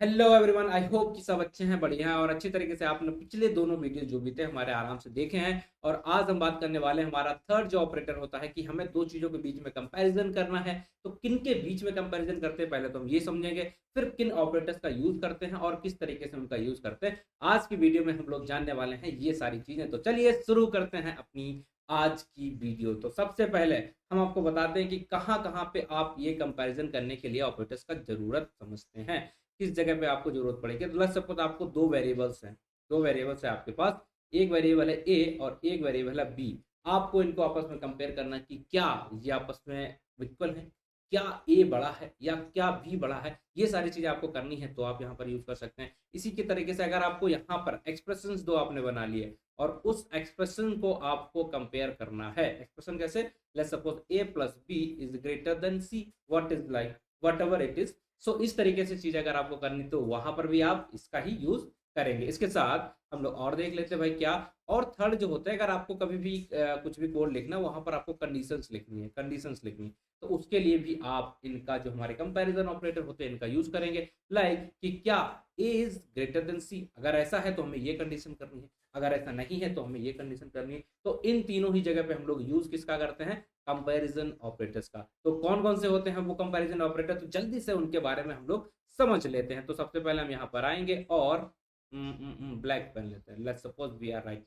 Hello everyone, I hope कि सब अच्छे हैं, बढ़िया हैं और अच्छी तरीके से आपने पिछले दोनों वीडियो जो भी थे हमारे आराम से देखे हैं। और आज हम बात करने वाले हैं, हमारा थर्ड जो ऑपरेटर होता है कि हमें दो चीज़ों के बीच में कंपैरिजन करना है। तो किन के बीच में कंपैरिजन करते हैं पहले तो हम ये समझेंगे, फिर किन ऑपरेटर्स का यूज़ करते हैं और किस तरीके से उनका यूज़ करते हैं। आज की वीडियो में हम लोग जानने वाले हैं ये सारी चीज़ें। तो चलिए शुरू करते हैं अपनी आज की वीडियो। तो सबसे पहले हम आपको बताते हैं कि कहाँ कहाँ पे आप ये कंपैरिजन करने के लिए ऑपरेटर्स का ज़रूरत समझते हैं, किस जगह पे आपको जरूरत पड़ेगी। तो लेट्स सपोज आपको दो वेरिएबल्स है आपके पास। एक वेरिएबल है ए और एक वेरिएबल है बी। आपको इनको आपस में कंपेयर करना कि क्या ये आपस में इक्वल है, क्या ए बड़ा है या क्या बी बड़ा है। ये सारी चीजें आपको करनी है तो आप यहाँ पर यूज कर सकते हैं। इसी के तरीके से अगर आपको यहाँ पर एक्सप्रेशन दो आपने बना लिए और उस एक्सप्रेशन को आपको कंपेयर करना है। एक्सप्रेशन कैसे? Let's suppose A plus B is greater than C, what is like whatever it is. So इस तरीके से चीज अगर आपको करनी तो वहां पर भी आप इसका ही यूज करेंगे। इसके साथ हम लोग और देख लेते हैं भाई क्या। और थर्ड जो होता है, अगर आपको कभी भी कुछ भी कोड लिखना, वहां पर आपको कंडीशंस लिखनी है तो उसके लिए भी आप इनका जो हमारे कंपैरिजन ऑपरेटर होते हैं इनका यूज करेंगे। लाइक कि क्या ए इज ग्रेटर देन सी, अगर ऐसा है तो हमें ये कंडीशन करनी है, अगर ऐसा नहीं है तो हमें ये कंडीशन करनी है। तो इन तीनों ही जगह पे हम लोग यूज किसका करते हैं? कंपैरिजन ऑपरेटर्स का। तो कौन कौन से होते हैं वो कंपैरिजन ऑपरेटर, तो जल्दी से उनके बारे में हम लोग समझ लेते हैं। तो सबसे पहले हम यहाँ पर आएंगे और ब्लैक पेन लेते हैं। Let's suppose we are write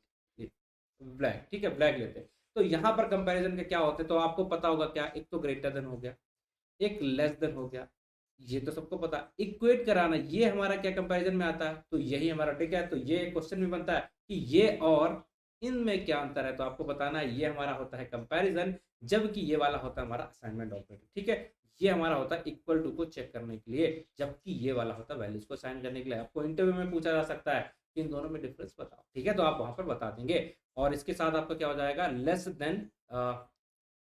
black, ठीक है, ब्लैक लेते हैं। तो यहाँ पर कंपैरिजन के क्या होते हैं तो आपको पता होगा क्या। एक तो ग्रेटर देन हो गया, एक लेस देन हो गया, ये तो सबको पता। इक्वेट कराना ये हमारा क्या कंपैरिजन में आता है, तो यही हमारा ट्रिक है। तो ये क्वेश्चन भी बनता है कि ये और इनमें क्या अंतर है, तो आपको बताना है। ये हमारा होता है कंपैरिजन, जबकि ये वाला होता है हमारा असाइनमेंट ऑपरेटर, ठीक है। ये हमारा होता है इक्वल टू को चेक करने के लिए, जबकि ये वाला होता है वैल्यूज को साइन करने के लिए। आपको इंटरव्यू में पूछा जा सकता है कि इन दोनों में डिफरेंस बताओ, ठीक है, तो आप वहां पर बता देंगे। और इसके साथ आपका क्या हो जाएगा, लेस देन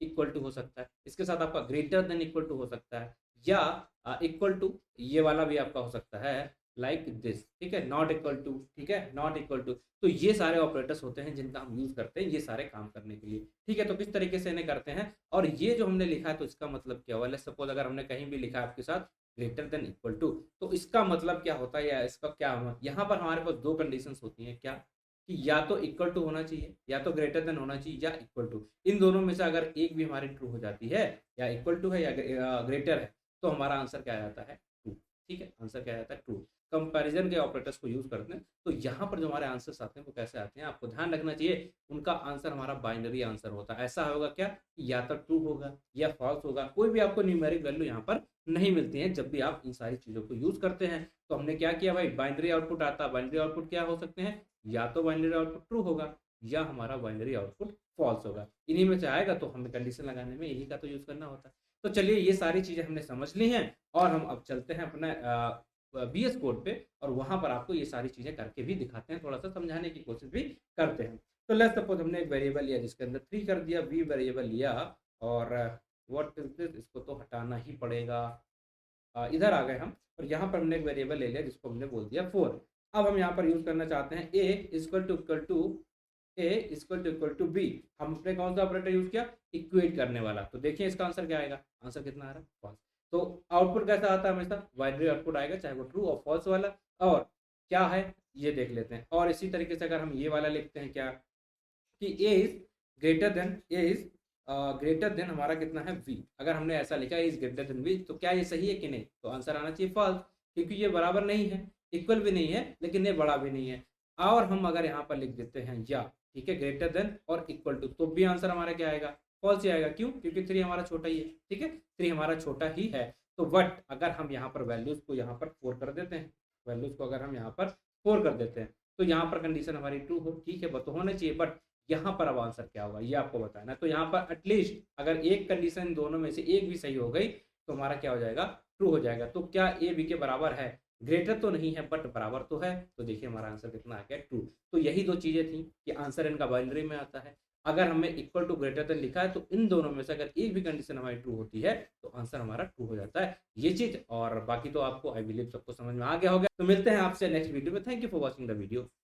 इक्वल टू हो सकता है, इसके साथ आपका ग्रेटर देन इक्वल टू हो सकता है, या इक्वल टू ये वाला भी आपका हो सकता है लाइक दिस, ठीक है, नॉट इक्वल टू, ठीक है, नॉट इक्वल टू। तो ये सारे ऑपरेटर्स होते हैं जिनका हम यूज करते हैं ये सारे काम करने के लिए, ठीक है। तो किस तरीके से इन्हें करते हैं और ये जो हमने लिखा है तो इसका मतलब क्या हुआ। लेट्स सपोज अगर हमने कहीं भी लिखा है आपके साथ ग्रेटर देन इक्वल टू, तो इसका मतलब क्या होता है या इसका क्या हुआ। यहाँ पर हमारे पास दो कंडीशंस होती हैं क्या, कि या तो इक्वल टू होना चाहिए या तो ग्रेटर देन होना चाहिए या इक्वल टू। इन दोनों में से अगर एक भी हमारी ट्रू हो जाती है, या इक्वल टू है या ग्रेटर है, तो हमारा आंसर क्या आ जाता है, ट्रू, ठीक है, आंसर क्या आ जाता है, ट्रू। कंपैरिजन के ऑपरेटर्स को यूज करते हैं तो यहाँ पर जो हमारे आंसर्स आते हैं वो कैसे आते हैं, आपको ध्यान रखना चाहिए। उनका आंसर हमारा बाइनरी आंसर होता है। ऐसा होगा क्या, या तो ट्रू होगा या फॉल्स होगा, कोई भी आपको न्यूमेरिक वैल्यू यहाँ पर नहीं मिलती है जब भी आप इन सारी चीजों को यूज करते हैं। तो हमने क्या किया भाई, बाइनरी आउटपुट आता है। बाइनरी आउटपुट क्या हो सकते हैं, या तो बाइनरी आउटपुट ट्रू होगा या हमारा बाइनरी आउटपुट फॉल्स होगा। इन्हीं में से आएगा तो हमें कंडीशन लगाने में यही का तो यूज करना होता है। तो चलिए ये सारी चीजें हमने समझ ली हैं और हम अब चलते हैं अपने बीएस कोड पे और वहां पर आपको ये सारी चीजें करके भी दिखाते हैं, थोड़ा सा समझाने की कोशिश भी करते हैं। तो लेट्स सपोज हमने एक वेरिएबल लिया जिसके अंदर 3 कर दिया, बी वेरिएबल लिया और व्हाट इज दिस, इसको तो हटाना ही पड़ेगा। इधर आ गए हम और यहाँ पर हमने एक वेरिएबल ले लिया जिसको हमने बोल दिया 4। अब हम यहाँ पर यूज करना चाहते हैं ए इक्वल टू बी। हमने कौन सा ऑपरेटर यूज किया, इक्वेट करने वाला। तो देखिए इसका आंसर क्या आएगा, आंसर कितना आ रहा है, फॉल्स। तो आउटपुट कैसा आता है, हमेशा बाइनरी आउटपुट आएगा, चाहे वो ट्रू और फॉल्स वाला। और क्या है ये देख लेते हैं। और इसी तरीके से अगर हम ये वाला लिखते हैं क्या, कि ए इज ग्रेटर देन हमारा कितना है, वी। अगर हमने ऐसा लिखा है इज ग्रेटर देन वी, तो क्या ये सही है कि नहीं, तो आंसर आना चाहिए फॉल्स, क्योंकि ये बराबर नहीं है, इक्वल भी नहीं है लेकिन ये बड़ा भी नहीं है। और हम अगर यहाँ पर लिख देते हैं या, ठीक है, ग्रेटर देन और इक्वल टू, तो भी आंसर हमारा क्या आएगा, फॉल्स ही आएगा। क्यों, क्योंकि 3 हमारा छोटा ही है, ठीक है, 3 हमारा छोटा ही है। तो बट अगर हम यहाँ पर वैल्यूज को यहाँ पर 4 कर देते हैं, वैल्यूज को अगर हम यहाँ पर 4 कर देते हैं तो यहाँ पर कंडीशन हमारी ट्रू हो, ठीक है, वो तो होना चाहिए। बट यहाँ पर अब आंसर क्या होगा ये आपको बताना है। तो यहाँ पर एटलीस्ट अगर एक कंडीशन दोनों में से एक भी सही हो गई तो हमारा क्या हो जाएगा, ट्रू हो जाएगा। तो क्या ए बी के बराबर है, ग्रेटर तो नहीं है बट बराबर तो है। तो देखिए हमारा आंसर कितना आ गया, ट्रू। तो यही दो चीजें थी कि आंसर इनका बाइनरी में आता है। अगर हमें इक्वल टू ग्रेटर देन लिखा है तो इन दोनों में से अगर एक भी कंडीशन हमारी ट्रू होती है तो आंसर हमारा ट्रू हो जाता है, ये चीज। और बाकी तो आपको आई बिलीव सबको समझ में आ गया होगा। तो मिलते हैं आपसे नेक्स्ट वीडियो में। Thank you for watching the video.